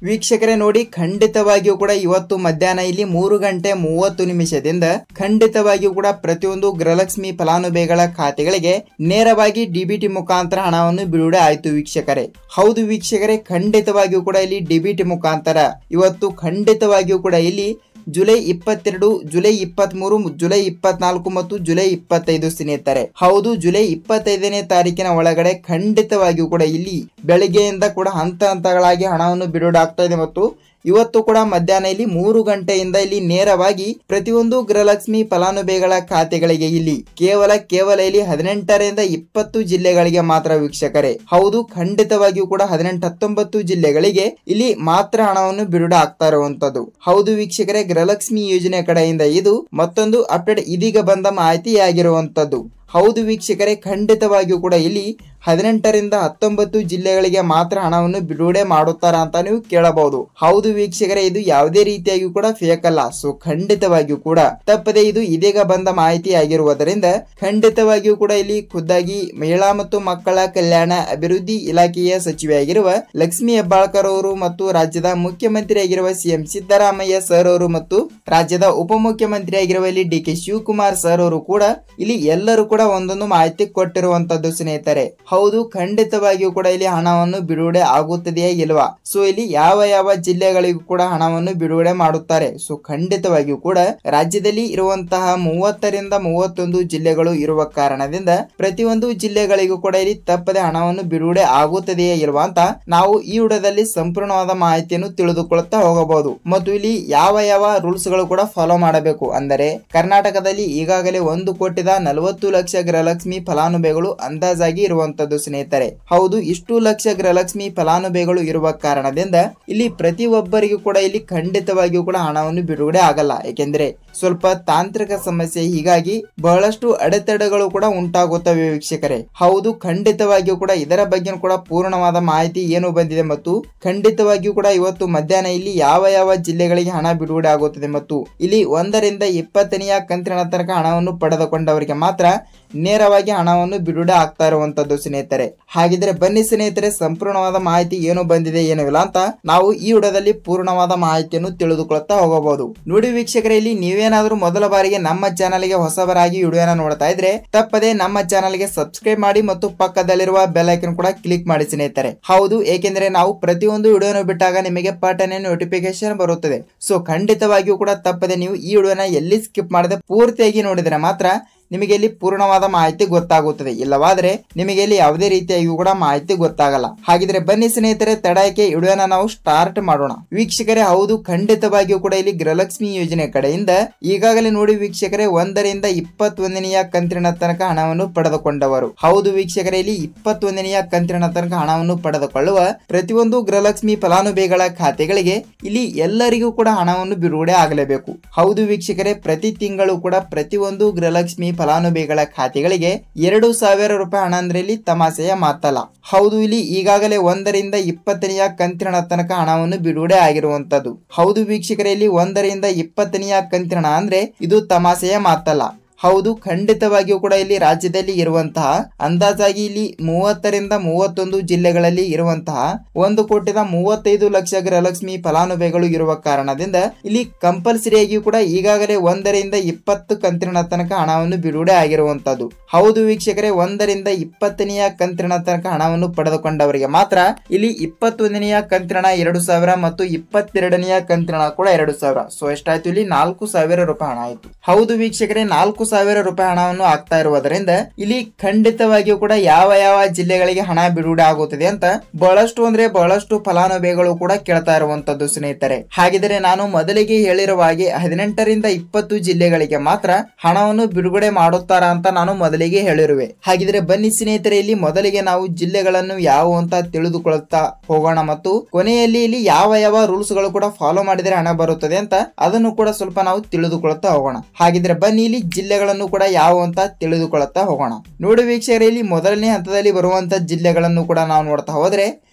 ವೀಕ್ಷಕರೇ ನೋಡಿ, ಖಂಡಿತವಾಗಿಯೂ ಕೂಡ ಇವತ್ತು ಮಧ್ಯಾಹ್ನ ಇಲ್ಲಿ 3:30 ಖಂಡಿತವಾಗಿಯೂ ಕೂಡ ಪ್ರತಿಯೊಂದು ಗೃಹಲಕ್ಷ್ಮಿ ಫಲಾನುಭವಿಗಳ ಖಾತೆಗಳಿಗೆ ನೇರವಾಗಿ ಡಿಬಿಟಿ ಮುಖಾಂತರ ಹಣವನ್ನು ಬಿಡುಗಡೆ ಆಯಿತು ವೀಕ್ಷಕರೇ. ಹೌದು ವೀಕ್ಷಕರೇ, ಖಂಡಿತವಾಗಿಯೂ ಕೂಡ ಇಲ್ಲಿ ಡಿಬಿಟಿ ಮುಖಾಂತರ ಇವತ್ತು ಖಂಡಿತವಾಗಿಯೂ ಕೂಡ ಇಲ್ಲಿ ಜುಲೈ 22, ಜುಲೈ 23, ಜುಲೈ 24 ಮತ್ತು ಜುಲೈ 25 ಸ್ನೇಹಿತರೆ. ಹೌದು, ಜುಲೈ 25ನೇ ತಾರೀಕಿನ ಒಳಗಡೆ ಖಂಡಿತವಾಗಿಯೂ ಕೂಡ ಇಲ್ಲಿ ಬೆಳಗ್ಗೆಯಿಂದ ಕೂಡ ಹಂತಗಳಾಗಿ ಹಣವನ್ನು ಬಿಡುಗಡೆ ಆಗ್ತಾ ಇದೆ ಮತ್ತು ಇವತ್ತು ಕೂಡ ಮಧ್ಯಾಹ್ನ ಇಲ್ಲಿ 3 ಗಂಟೆಯಿಂದ ಇಲ್ಲಿ ನೇರವಾಗಿ ಪ್ರತಿಯೊಂದು ಗೃಹಲಕ್ಷ್ಮಿ ಫಲಾನುಭವಿಗಳ ಖಾತೆಗಳಿಗೆ ಇಲ್ಲಿ ಕೇವಲ ಇಲ್ಲಿ 18ರಿಂದ 20 ಜಿಲ್ಲೆಗಳಿಗೆ ಮಾತ್ರ ವೀಕ್ಷಕರೇ. ಹೌದು, ಖಂಡಿತವಾಗಿಯೂ ಕೂಡ 18-19 ಜಿಲ್ಲೆಗಳಿಗೆ ಇಲ್ಲಿ ಮಾತ್ರ ಹಣವನ್ನು ಬಿಡುಗಡೆ ಆಗ್ತಾ ಇರುವಂತದ್ದು. ಹೌದು ವೀಕ್ಷಕರೇ, ಗೃಹಲಕ್ಷ್ಮಿ ಯೋಜನೆ ಕಡೆಯಿಂದ ಇದು ಮತ್ತೊಂದು ಅಪ್ಡೇಟ್ ಇದೀಗ ಬಂದ ಮಾಹಿತಿಯಾಗಿರುವಂತದ್ದು. ಹೌದು ವೀಕ್ಷಕರೇ, ಖಂಡಿತವಾಗಿಯೂ ಕೂಡ ಇಲ್ಲಿ 18ರಿಂದ 19 ಜಿಲ್ಲೆಗಳಿಗೆ ಮಾತ್ರ ಹಣವನ್ನು ಬಿಡುಗಡೆ ಮಾಡುತ್ತಾರ ಅಂತ ನೀವು ಕೇಳಬಹುದು. ಹೌದು ವೀಕ್ಷಕರೇ, ಇದು ಯಾವುದೇ ರೀತಿಯಾಗಿಯೂ ಕೂಡ ಫೇಕ್ ಅಲ್ಲ. ಸೊ ಖಂಡಿತವಾಗಿಯೂ ಕೂಡ ತಪ್ಪದೆ ಇದು ಇದೀಗ ಬಂದ ಮಾಹಿತಿ ಆಗಿರುವುದರಿಂದ ಖಂಡಿತವಾಗಿಯೂ ಕೂಡ ಇಲ್ಲಿ ಖುದ್ದಾಗಿ ಮಹಿಳಾ ಮತ್ತು ಮಕ್ಕಳ ಕಲ್ಯಾಣ ಅಭಿವೃದ್ಧಿ ಇಲಾಖೆಯ ಸಚಿವೆಯಾಗಿರುವ ಲಕ್ಷ್ಮಿ ಹೆಬ್ಬಾಳ್ಕರ್ ಅವರು ಮತ್ತು ರಾಜ್ಯದ ಮುಖ್ಯಮಂತ್ರಿಯಾಗಿರುವ ಸಿಎಂ ಸಿದ್ದರಾಮಯ್ಯ ಸರ್ ಅವರು ಮತ್ತು ರಾಜ್ಯದ ಉಪಮುಖ್ಯಮಂತ್ರಿಯಾಗಿರುವ ಇಲ್ಲಿ ಡಿ.ಕೆ. ಶಿವಕುಮಾರ್ ಸರ್ ಅವರು ಕೂಡ ಇಲ್ಲಿ ಎಲ್ಲರೂ ಕೂಡ ಒಂದೊಂದು ಮಾಹಿತಿ ಕೊಟ್ಟಿರುವಂತದ್ದು ಸ್ನೇಹಿತರೆ. ಹೌದು, ಖಂಡಿತವಾಗಿಯೂ ಕೂಡ ಇಲ್ಲಿ ಹಣವನ್ನು ಬಿಡುಗಡೆ ಆಗುತ್ತದೆಯೇ ಇಲ್ವಾ? ಸೊ ಇಲ್ಲಿ ಯಾವ ಜಿಲ್ಲೆಗಳಿಗೂ ಕೂಡ ಹಣವನ್ನು ಬಿಡುಗಡೆ ಮಾಡುತ್ತಾರೆ. ಸೊ ಖಂಡಿತವಾಗಿಯೂ ಕೂಡ ರಾಜ್ಯದಲ್ಲಿ ಇರುವಂತಹ 30ರಿಂದ 31 ಜಿಲ್ಲೆಗಳು ಇರುವ ಕಾರಣದಿಂದ ಪ್ರತಿಯೊಂದು ಜಿಲ್ಲೆಗಳಿಗೂ ಕೂಡ ಇಲ್ಲಿ ತಪ್ಪದೆ ಹಣವನ್ನು ಬಿಡುಗಡೆ ಆಗುತ್ತದೆಯೇ ಇಲ್ವಾ ಅಂತ ನಾವು ಈ ವಿಡಿಯೋದಲ್ಲಿ ಸಂಪೂರ್ಣವಾದ ಮಾಹಿತಿಯನ್ನು ತಿಳಿದುಕೊಳ್ಳುತ್ತಾ ಹೋಗಬಹುದು. ಮತ್ತು ಇಲ್ಲಿ ಯಾವ ರೂಲ್ಸ್ ಗಳು ಕೂಡ ಫಾಲೋ ಮಾಡಬೇಕು ಅಂದರೆ ಕರ್ನಾಟಕದಲ್ಲಿ ಈಗಾಗಲೇ 1,40,00,000 ಗೃಹಲಕ್ಷ್ಮಿ ಫಲಾನುಭವಿಗಳು ಅಂದಾಜಾಗಿ ಇರುವಂತದ್ದು ಸ್ನೇಹಿತರೆ. ಹೌದು, ಇಷ್ಟು ಲಕ್ಷ ಗೃಹಲಕ್ಷ್ಮಿ ಫಲಾನುಭವಿಗಳು ಇರುವ ಕಾರಣದಿಂದ ಇಲ್ಲಿ ಪ್ರತಿಯೊಬ್ಬರಿಗೂ ಕೂಡ ಇಲ್ಲಿ ಖಂಡಿತವಾಗಿಯೂ ಕೂಡ ಹಣವನ್ನು ಬಿಡುಗಡೆ ಆಗಲ್ಲ. ಏಕೆಂದ್ರೆ ಸ್ವಲ್ಪ ತಾಂತ್ರಿಕ ಸಮಸ್ಯೆ, ಹೀಗಾಗಿ ಬಹಳಷ್ಟು ಅಡೆತಡೆಗಳು ಕೂಡ ಉಂಟಾಗುತ್ತವೆ ವೀಕ್ಷಕರೇ. ಹೌದು, ಖಂಡಿತವಾಗಿಯೂ ಕೂಡ ಇದರ ಬಗ್ಗೆ ಕೂಡ ಪೂರ್ಣವಾದ ಮಾಹಿತಿ ಏನು ಬಂದಿದೆ ಮತ್ತು ಖಂಡಿತವಾಗಿಯೂ ಕೂಡ ಇವತ್ತು ಮಧ್ಯಾಹ್ನ ಇಲ್ಲಿ ಯಾವ ಜಿಲ್ಲೆಗಳಿಗೆ ಹಣ ಬಿಡುಗಡೆ ಆಗುತ್ತದೆ ಮತ್ತು ಇಲ್ಲಿ 1ರಿಂದ 20ನೇ ಕಂತಿನ ತನಕ ಹಣವನ್ನು ಪಡೆದುಕೊಂಡವರಿಗೆ ಮಾತ್ರ ನೇರವಾಗಿ ಹಣವನ್ನು ಬಿಡುಗಡೆ ಆಗ್ತಾ ಇರುವಂತದ್ದು ಸ್ನೇಹಿತರೆ. ಹಾಗಿದ್ರೆ ಬನ್ನಿ ಸ್ನೇಹಿತರೆ, ಸಂಪೂರ್ಣವಾದ ಮಾಹಿತಿ ಏನು ಬಂದಿದೆ ಏನು ಇಲ್ಲ ಅಂತ ನಾವು ಈ ವಿಡಿಯೋದಲ್ಲಿ ಪೂರ್ಣವಾದ ಮಾಹಿತಿಯನ್ನು ತಿಳಿದುಕೊಳ್ಳುತ್ತಾ ಹೋಗಬಹುದು. ನೋಡಿ ವೀಕ್ಷಕರೇ, ಇಲ್ಲಿ ನೀವೇನಾದ್ರೂ ಮೊದಲ ಬಾರಿಗೆ ನಮ್ಮ ಚಾನಲ್ಗೆ ಹೊಸಬರಾಗಿ ವಿಡಿಯೋನ ನೋಡ್ತಾ ಇದ್ರೆ ತಪ್ಪದೆ ನಮ್ಮ ಚಾನಲ್ಗೆ ಸಬ್ಸ್ಕ್ರೈಬ್ ಮಾಡಿ ಮತ್ತು ಪಕ್ಕದಲ್ಲಿರುವ ಬೆಲ್ ಐಕನ್ ಕೂಡ ಕ್ಲಿಕ್ ಮಾಡಿ ಸ್ನೇಹಿತರೆ. ಹೌದು, ಏಕೆಂದ್ರೆ ನಾವು ಪ್ರತಿಯೊಂದು ವಿಡಿಯೋನ ಬಿಟ್ಟಾಗ ನಿಮಗೆ ಪಟನೆ ನೋಟಿಫಿಕೇಶನ್ ಬರುತ್ತದೆ. ಸೊ ಖಂಡಿತವಾಗಿಯೂ ಕೂಡ ತಪ್ಪದೆ ನೀವು ಈ ವಿಡಿಯೋನ ಎಲ್ಲಿ ಸ್ಕಿಪ್ ಮಾಡದೆ ಪೂರ್ತಿಯಾಗಿ ನೋಡಿದ್ರೆ ಮಾತ್ರ ನಿಮಗೆ ಇಲ್ಲಿ ಪೂರ್ಣವಾದ ಮಾಹಿತಿ ಗೊತ್ತಾಗುತ್ತದೆ. ಇಲ್ಲವಾದ್ರೆ ನಿಮಗೆ ಇಲ್ಲಿ ಯಾವುದೇ ರೀತಿಯಾಗಿಯೂ ಕೂಡ ಮಾಹಿತಿ ಗೊತ್ತಾಗಲ್ಲ. ಹಾಗಿದ್ರೆ ಬನ್ನಿ ಸ್ನೇಹಿತರೆ, ತಡಕ್ಕೆ ವಿಡಿಯೋನ ನಾವು ಸ್ಟಾರ್ಟ್ ಮಾಡೋಣ. ವೀಕ್ಷಕರೇ, ಹೌದು, ಖಂಡಿತವಾಗಿಯೂ ಕೂಡ ಇಲ್ಲಿ ಗೃಹಲಕ್ಷ್ಮಿ ಯೋಜನೆ ಕಡೆಯಿಂದ ಈಗಾಗಲೇ ನೋಡಿ ವೀಕ್ಷಕರೇ 1ರಿಂದ 21ನೇ ಕಂತಿನ ತನಕ ಹಣವನ್ನು ಪಡೆದುಕೊಂಡವರು. ಹೌದು ವೀಕ್ಷಕರೇ, ಇಲ್ಲಿ 21ನೇ ಕಂತಿನ ತನಕ ಹಣವನ್ನು ಪಡೆದುಕೊಳ್ಳುವ ಪ್ರತಿಯೊಂದು ಗೃಹಲಕ್ಷ್ಮಿ ಫಲಾನುಭವಿಗಳ ಖಾತೆಗಳಿಗೆ ಇಲ್ಲಿ ಎಲ್ಲರಿಗೂ ಕೂಡ ಹಣವನ್ನು ಬಿಡುಗಡೆ ಆಗಲೇಬೇಕು. ಹೌದು ವೀಕ್ಷಕರೇ, ಪ್ರತಿ ತಿಂಗಳು ಕೂಡ ಪ್ರತಿಯೊಂದು ಗೃಹಲಕ್ಷ್ಮಿ ಫಲಾನುಭವಿಗಳ ಖಾತೆಗಳಿಗೆ 2,000 ರೂಪಾಯಿ ಹಣ ಅಂದ್ರೆ ಇಲ್ಲಿ ತಮಾಷೆಯ ಮಾತಲ್ಲ. ಹೌದು, ಇಲ್ಲಿ ಈಗಾಗಲೇ 1ರಿಂದ 20ನೇ ಕಂತಿನ ತನಕ ಹಣವನ್ನು ಬಿಡುಗಡೆ ಆಗಿರುವಂತದ್ದು. ಹೌದು ವೀಕ್ಷಕರೇ, ಇಲ್ಲಿ 1ರಿಂದ 20ನೇ ಕಂತಿನ ಹಣ ಅಂದ್ರೆ ಇದು ತಮಾಷೆಯ ಮಾತಲ್ಲ. ಹೌದು, ಖಂಡಿತವಾಗಿಯೂ ಕೂಡ ಇಲ್ಲಿ ರಾಜ್ಯದಲ್ಲಿ ಇರುವಂತಹ ಅಂದಾಜಾಗಿ ಇಲ್ಲಿ 30ರಿಂದ 31 ಜಿಲ್ಲೆಗಳಲ್ಲಿ ಇರುವಂತಹ 1,35,00,000 ಗೃಹಲಕ್ಷ್ಮಿ ಫಲಾನುಭವಿಗಳು ಇರುವ ಕಾರಣದಿಂದ ಇಲ್ಲಿ ಕಂಪಲ್ಸರಿಯಾಗಿ ಕೂಡ ಈಗಾಗಲೇ 1ರಿಂದ 20 ಕಂತಿನ ತನಕ ಹಣವನ್ನು ಬಿಡುಗಡೆ ಆಗಿರುವಂತದ್ದು. ಹೌದು ವೀಕ್ಷಕರೇ, 1ರಿಂದ 20ನೇ ಕಂತಿನ ತನಕ ಹಣವನ್ನು ಪಡೆದುಕೊಂಡವರಿಗೆ ಮಾತ್ರ ಇಲ್ಲಿ 21ನೇ ಕಂತಿನ 2,000 ಮತ್ತು 22ನೇ ಕಂತಿನ ಕೂಡ 2,000. ಸೊ ಎಷ್ಟಾಯ್ತು? ಇಲ್ಲಿ 4,000 ರೂಪಾಯಿ ಹಣ ಆಯ್ತು. ಹೌದು ವೀಕ್ಷಕರೇ, 4,000 ರೂಪಾಯಿ ಹಣವನ್ನು ಆಗ್ತಾ ಇರುವುದರಿಂದ ಇಲ್ಲಿ ಖಂಡಿತವಾಗಿಯೂ ಕೂಡ ಯಾವ ಜಿಲ್ಲೆಗಳಿಗೆ ಹಣ ಬಿಡುಗಡೆ ಆಗುತ್ತದೆ ಅಂತ ಬಹಳಷ್ಟು ಫಲಾನುಭವಿಗಳು ಕೂಡ ಕೇಳ್ತಾ ಇರುವಂತದ್ದು ಸ್ನೇಹಿತರೆ. ಹಾಗಿದ್ರೆ ನಾನು ಮೊದಲಿಗೆ ಹೇಳಿರುವ ಹಾಗೆ 18ರಿಂದ 20 ಜಿಲ್ಲೆಗಳಿಗೆ ಮಾತ್ರ ಹಣವನ್ನು ಬಿಡುಗಡೆ ಮಾಡುತ್ತಾರಾ ಅಂತ ನಾನು ಮೊದಲಿಗೆ ಹೇಳಿರುವೆ. ಹಾಗಿದ್ರೆ ಬನ್ನಿ ಸ್ನೇಹಿತರೆ, ಇಲ್ಲಿ ಮೊದಲಿಗೆ ನಾವು ಜಿಲ್ಲೆಗಳನ್ನು ಯಾವ ಅಂತ ತಿಳಿದುಕೊಳ್ಳುತ್ತಾ ಹೋಗೋಣ ಮತ್ತು ಕೊನೆಯಲ್ಲಿ ಇಲ್ಲಿ ಯಾವ ರೂಲ್ಸ್ ಗಳು ಕೂಡ ಫಾಲೋ ಮಾಡಿದರೆ ಹಣ ಬರುತ್ತದೆ ಅಂತ ಅದನ್ನು ಕೂಡ ಸ್ವಲ್ಪ ನಾವು ತಿಳಿದುಕೊಳ್ಳುತ್ತಾ ಹೋಗೋಣ. ಹಾಗಿದ್ರೆ ಬನ್ನಿ ಇಲ್ಲಿ ಜಿಲ್ಲೆಗಳನ್ನು ಕೂಡ ಯಾವ ಅಂತ ತಿಳಿದುಕೊಳ್ಳುತ್ತಾ ಹೋಗೋಣ. ನೋಡಿ ವೀಕ್ಷಕರೇ, ಇಲ್ಲಿ ಮೊದಲನೇ ಹಂತದಲ್ಲಿ ಬರುವಂತ ಜಿಲ್ಲೆಗಳನ್ನು ಕೂಡ ನಾವು ನೋಡ್ತಾ ಹೋದ್ರೆ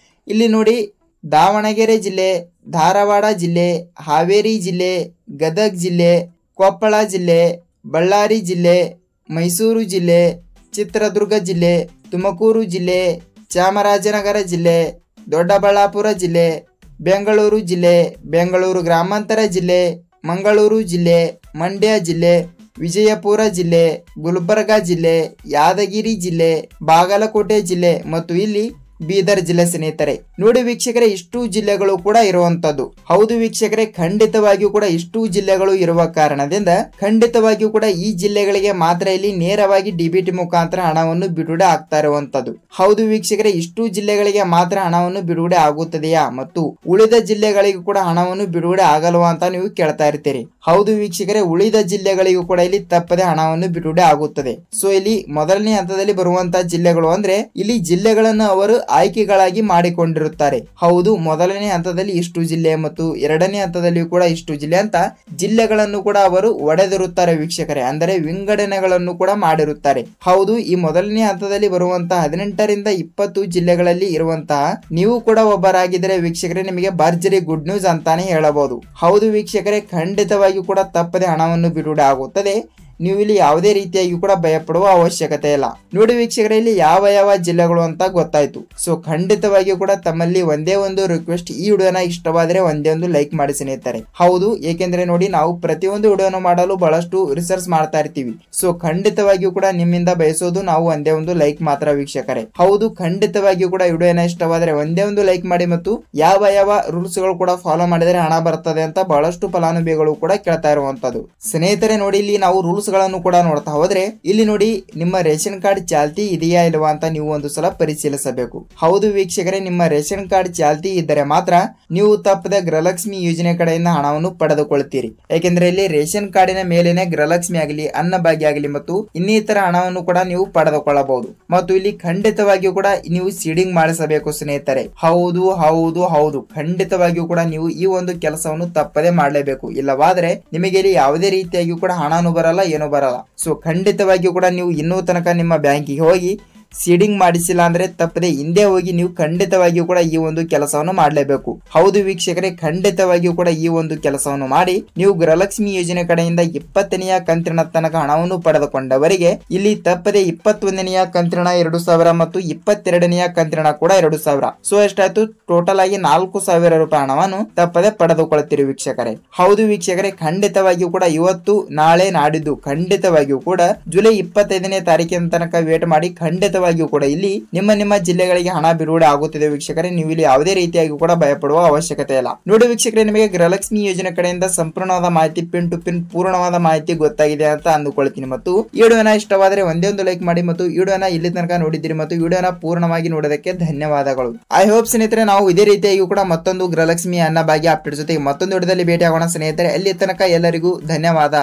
ಇಲ್ಲಿ ನೋಡಿ ದಾವಣಗೆರೆ ಜಿಲ್ಲೆ, ಧಾರವಾಡ ಜಿಲ್ಲೆ, ಹಾವೇರಿ ಜಿಲ್ಲೆ, ಗದಗ ಜಿಲ್ಲೆ, ಕೊಪ್ಪಳ ಜಿಲ್ಲೆ, ಬಳ್ಳಾರಿ ಜಿಲ್ಲೆ, ಮೈಸೂರು ಜಿಲ್ಲೆ, ಚಿತ್ರದುರ್ಗ ಜಿಲ್ಲೆ, ತುಮಕೂರು ಜಿಲ್ಲೆ, ಚಾಮರಾಜನಗರ ಜಿಲ್ಲೆ, ದೊಡ್ಡಬಳ್ಳಾಪುರ ಜಿಲ್ಲೆ, ಬೆಂಗಳೂರು ಜಿಲ್ಲೆ, ಬೆಂಗಳೂರು ಗ್ರಾಮಾಂತರ ಜಿಲ್ಲೆ, ಮಂಗಳೂರು ಜಿಲ್ಲೆ, ಮಂಡ್ಯ ಜಿಲ್ಲೆ, ವಿಜಯಪುರ ಜಿಲ್ಲೆ, ಗುಲ್ಬರ್ಗಾ ಜಿಲ್ಲೆ, ಯಾದಗಿರಿ ಜಿಲ್ಲೆ, ಬಾಗಲಕೋಟೆ ಜಿಲ್ಲೆ ಮತ್ತು ಇಲ್ಲಿ ಬೀದರ್ ಜಿಲ್ಲೆ ಸ್ನೇಹಿತರೆ. ನೋಡಿ ವೀಕ್ಷಕರೇ, ಇಷ್ಟು ಜಿಲ್ಲೆಗಳು ಕೂಡ ಇರುವಂತದ್ದು. ಹೌದು ವೀಕ್ಷಕರೇ, ಖಂಡಿತವಾಗಿಯೂ ಕೂಡ ಇಷ್ಟು ಜಿಲ್ಲೆಗಳು ಇರುವ ಕಾರಣದಿಂದ ಖಂಡಿತವಾಗಿಯೂ ಕೂಡ ಈ ಜಿಲ್ಲೆಗಳಿಗೆ ಮಾತ್ರ ಇಲ್ಲಿ ನೇರವಾಗಿ ಡಿಬಿಟಿ ಮುಖಾಂತರ ಹಣವನ್ನು ಬಿಡುಗಡೆ ಆಗ್ತಾ ಇರುವಂತದ್ದು. ಹೌದು ವೀಕ್ಷಕರೇ, ಇಷ್ಟು ಜಿಲ್ಲೆಗಳಿಗೆ ಮಾತ್ರ ಹಣವನ್ನು ಬಿಡುಗಡೆ ಆಗುತ್ತದೆಯಾ ಮತ್ತು ಉಳಿದ ಜಿಲ್ಲೆಗಳಿಗೂ ಕೂಡ ಹಣವನ್ನು ಬಿಡುಗಡೆ ಆಗಲ್ವಾ ಅಂತ ನೀವು ಕೇಳ್ತಾ ಇರ್ತೀರಿ. ಹೌದು ವೀಕ್ಷಕರೇ, ಉಳಿದ ಜಿಲ್ಲೆಗಳಿಗೂ ಕೂಡ ಇಲ್ಲಿ ತಪ್ಪದೆ ಹಣವನ್ನು ಬಿಡುಗಡೆ ಆಗುತ್ತದೆ. ಸೊ ಇಲ್ಲಿ ಮೊದಲನೇ ಹಂತದಲ್ಲಿ ಬರುವಂತಹ ಜಿಲ್ಲೆಗಳು ಅಂದ್ರೆ ಇಲ್ಲಿ ಜಿಲ್ಲೆಗಳನ್ನು ಅವರು ಆಯ್ಕೆಗಳಾಗಿ ಮಾಡಿಕೊಂಡಿರುತ್ತಾರೆ. ಹೌದು, ಮೊದಲನೇ ಹಂತದಲ್ಲಿ ಇಷ್ಟು ಜಿಲ್ಲೆ ಮತ್ತು ಎರಡನೇ ಹಂತದಲ್ಲಿ ಕೂಡ ಇಷ್ಟು ಜಿಲ್ಲೆ ಅಂತ ಜಿಲ್ಲೆಗಳನ್ನು ಕೂಡ ಅವರು ಒಡೆದಿರುತ್ತಾರೆ ವೀಕ್ಷಕರೇ, ಅಂದರೆ ವಿಂಗಡಣೆಗಳನ್ನು ಕೂಡ ಮಾಡಿರುತ್ತಾರೆ. ಹೌದು, ಈ ಮೊದಲನೇ ಹಂತದಲ್ಲಿ ಬರುವಂತಹ 18ರಿಂದ 20 ಜಿಲ್ಲೆಗಳಲ್ಲಿ ಇರುವಂತಹ ನೀವು ಕೂಡ ಒಬ್ಬರಾಗಿದ್ದರೆ ವೀಕ್ಷಕರೇ, ನಿಮಗೆ ಭರ್ಜರಿ ಗುಡ್ ನ್ಯೂಸ್ ಅಂತಾನೆ ಹೇಳಬಹುದು. ಹೌದು ವೀಕ್ಷಕರೇ, ಖಂಡಿತವಾಗಿಯೂ ಕೂಡ ತಪ್ಪದೆ ಹಣವನ್ನು ಬಿಡುಗಡೆ ಆಗುತ್ತದೆ. ನೀವು ಇಲ್ಲಿ ಯಾವುದೇ ರೀತಿಯಾಗಿ ಕೂಡ ಭಯಪಡುವ ಅವಶ್ಯಕತೆ ಇಲ್ಲ. ನೋಡಿ ವೀಕ್ಷಕರೇ, ಇಲ್ಲಿ ಯಾವ ಯಾವ ಜಿಲ್ಲೆಗಳು ಅಂತ ಗೊತ್ತಾಯ್ತು. ಸೊ ಖಂಡಿತವಾಗಿಯೂ ಕೂಡ ತಮ್ಮಲ್ಲಿ ಒಂದೇ ಒಂದು ರಿಕ್ವೆಸ್ಟ್, ಈ ವಿಡಿಯೋನ ಇಷ್ಟವಾದರೆ ಒಂದೇ ಒಂದು ಲೈಕ್ ಮಾಡಿ ಸ್ನೇಹಿತರೆ. ಹೌದು, ಏಕೆಂದ್ರೆ ನೋಡಿ ನಾವು ಪ್ರತಿಯೊಂದು ವಿಡಿಯೋನ ಮಾಡಲು ಬಹಳಷ್ಟು ರಿಸರ್ಚ್ ಮಾಡ್ತಾ ಇರ್ತೀವಿ. ಸೊ ಖಂಡಿತವಾಗಿಯೂ ಕೂಡ ನಿಮ್ಮಿಂದ ಬಯಸೋದು ನಾವು ಒಂದೇ ಒಂದು ಲೈಕ್ ಮಾತ್ರ ವೀಕ್ಷಕರೇ. ಹೌದು, ಖಂಡಿತವಾಗಿಯೂ ಕೂಡ ವಿಡಿಯೋನ ಇಷ್ಟವಾದರೆ ಒಂದೇ ಒಂದು ಲೈಕ್ ಮಾಡಿ ಮತ್ತು ಯಾವ ಯಾವ ರೂಲ್ಸ್ ಗಳು ಕೂಡ ಫಾಲೋ ಮಾಡಿದರೆ ಹಣ ಬರ್ತದೆ ಅಂತ ಬಹಳಷ್ಟು ಫಲಾನುಭವಿಗಳು ಕೂಡ ಕೇಳ್ತಾ ಇರುವಂತದ್ದು. ಸ್ನೇಹಿತರೆ ನೋಡಿ, ಇಲ್ಲಿ ನಾವು ರೂಲ್ಸ್ ಗಳನ್ನು ಕೂಡ ನೋಡ್ತಾ ಹೋದ್ರೆ ಇಲ್ಲಿ ನೋಡಿ ನಿಮ್ಮ ರೇಷನ್ ಕಾರ್ಡ್ ಚಾಲ್ತಿ ಇದೆಯಾ ಇಲ್ವಾ ಅಂತ ನೀವು ಒಂದು ಸಲ ಪರಿಶೀಲಿಸಬೇಕು. ಹೌದು ವೀಕ್ಷಕರೇ, ನಿಮ್ಮ ರೇಷನ್ ಕಾರ್ಡ್ ಚಾಲ್ತಿ ಇದ್ದರೆ ಮಾತ್ರ ನೀವು ತಪ್ಪದೆ ಗೃಹಲಕ್ಷ್ಮಿ ಯೋಜನೆ ಕಡೆಯಿಂದ ಹಣವನ್ನು ಪಡೆದುಕೊಳ್ತೀರಿ. ಯಾಕೆಂದ್ರೆ ಇಲ್ಲಿ ರೇಷನ್ ಕಾರ್ಡಿನ ಮೇಲೇನೆ ಗೃಹಲಕ್ಷ್ಮಿ ಆಗಲಿ, ಅನ್ನಭಾಗ್ಯ ಆಗಲಿ ಮತ್ತು ಇನ್ನಿತರ ಹಣವನ್ನು ಕೂಡ ನೀವು ಪಡೆದುಕೊಳ್ಳಬಹುದು. ಮತ್ತು ಇಲ್ಲಿ ಖಂಡಿತವಾಗಿಯೂ ಕೂಡ ನೀವು ಸೀಡಿಂಗ್ ಮಾಡಿಸಬೇಕು ಸ್ನೇಹಿತರೆ. ಹೌದು ಹೌದು ಹೌದು, ಖಂಡಿತವಾಗಿಯೂ ಕೂಡ ನೀವು ಈ ಒಂದು ಕೆಲಸವನ್ನು ತಪ್ಪದೆ ಮಾಡಲೇಬೇಕು. ಇಲ್ಲವಾದ್ರೆ ನಿಮಗೆ ಇಲ್ಲಿ ಯಾವುದೇ ರೀತಿಯಾಗಿ ಕೂಡ ಹಣನೂ ಬರಲ್ಲ, ಏನೂ ಬರಲ್ಲ. ಸೊ ಖಂಡಿತವಾಗಿಯೂ ಕೂಡ ನೀವು ಇನ್ನೂ ತನಕ ನಿಮ್ಮ ಬ್ಯಾಂಕಿಗೆ ಹೋಗಿ ಸೀಡಿಂಗ್ ಮಾಡಿಸಿಲ್ಲ ಅಂದ್ರೆ ತಪ್ಪದೆ ಹಿಂದೆ ಹೋಗಿ ನೀವು ಖಂಡಿತವಾಗಿಯೂ ಕೂಡ ಈ ಒಂದು ಕೆಲಸವನ್ನು ಮಾಡಲೇಬೇಕು. ಹೌದು ವೀಕ್ಷಕರೇ, ಖಂಡಿತವಾಗಿಯೂ ಕೂಡ ಈ ಒಂದು ಕೆಲಸವನ್ನು ಮಾಡಿ ನೀವು ಗೃಹಲಕ್ಷ್ಮಿ ಯೋಜನೆ ಕಡೆಯಿಂದ 20ನೆಯ ಕಂತಿನ ತನಕ ಹಣವನ್ನು ಪಡೆದುಕೊಂಡವರಿಗೆ ಇಲ್ಲಿ ತಪ್ಪದೆ 21ನೆಯ ಕಂತಿನ 2,000 ಮತ್ತು 22ನೆಯ ಕಂತಿನ ಕೂಡ 2,000. ಸೊ ಎಷ್ಟಾಯ್ತು, ಟೋಟಲ್ ಆಗಿ 4,000 ರೂಪಾಯಿ ಹಣವನ್ನು ತಪ್ಪದೆ ಪಡೆದುಕೊಳ್ಳುತ್ತೀರಿ ವೀಕ್ಷಕರೇ. ಹೌದು ವೀಕ್ಷಕರೇ, ಖಂಡಿತವಾಗಿಯೂ ಕೂಡ ಇವತ್ತು ನಾಳೆ ನಾಡಿದ್ದು ಖಂಡಿತವಾಗಿಯೂ ಕೂಡ ಜುಲೈ 25ನೇ ತಾರೀಕಿನ ತನಕ ವೇಟ್ ಮಾಡಿ ಖಂಡಿತ ಕೂಡ ಇಲ್ಲಿ ನಿಮ್ಮ ಜಿಲ್ಲೆಗಳಿಗೆ ಹಣ ಬಿಡುಗಡೆ ಆಗುತ್ತಿದೆ ವೀಕ್ಷಕರೇ. ನೀವು ಇಲ್ಲಿ ಯಾವುದೇ ರೀತಿಯಾಗಿ ಕೂಡ ಭಯಪಡುವ ಅವಶ್ಯಕತೆ ಇಲ್ಲ. ನೋಡಿ ವೀಕ್ಷಕರೇ, ನಿಮಗೆ ಗೃಹಲಕ್ಷ್ಮಿ ಯೋಜನೆ ಕಡೆಯಿಂದ ಸಂಪೂರ್ಣವಾದ ಮಾಹಿತಿ, ಪಿನ್ ಟು ಪಿನ್ ಪೂರ್ಣವಾದ ಮಾಹಿತಿ ಗೊತ್ತಾಗಿದೆ ಅಂತ ಅಂದುಕೊಳ್ತೀನಿ. ಮತ್ತು ಈ ವಿಡಿಯೋನ ಇಷ್ಟವಾದರೆ ಒಂದೇ ಒಂದು ಲೈಕ್ ಮಾಡಿ ಮತ್ತು ಈ ವಿಡಿಯೋನ ಇಲ್ಲಿ ತನಕ ನೋಡಿದ್ದೀರಿ ಮತ್ತು ವಿಡಿಯೋನ ಪೂರ್ಣವಾಗಿ ನೋಡೋದಕ್ಕೆ ಧನ್ಯವಾದಗಳು. ಐ ಹೋಪ್ ಸ್ನೇಹಿತರೆ, ನಾವು ಇದೇ ರೀತಿಯಾಗಿ ಕೂಡ ಮತ್ತೊಂದು ಗೃಹಲಕ್ಷ್ಮಿ ಅನ್ನಭಾಗ್ಯ ಅಪ್ಡೇಟ್ ಜೊತೆಗೆ ಮತ್ತೊಂದು ವಿಡಿಯೋದಲ್ಲಿ ಭೇಟಿ ಆಗೋಣ ಸ್ನೇಹಿತರೆ. ಅಲ್ಲಿ ತನಕ ಎಲ್ಲರಿಗೂ ಧನ್ಯವಾದ.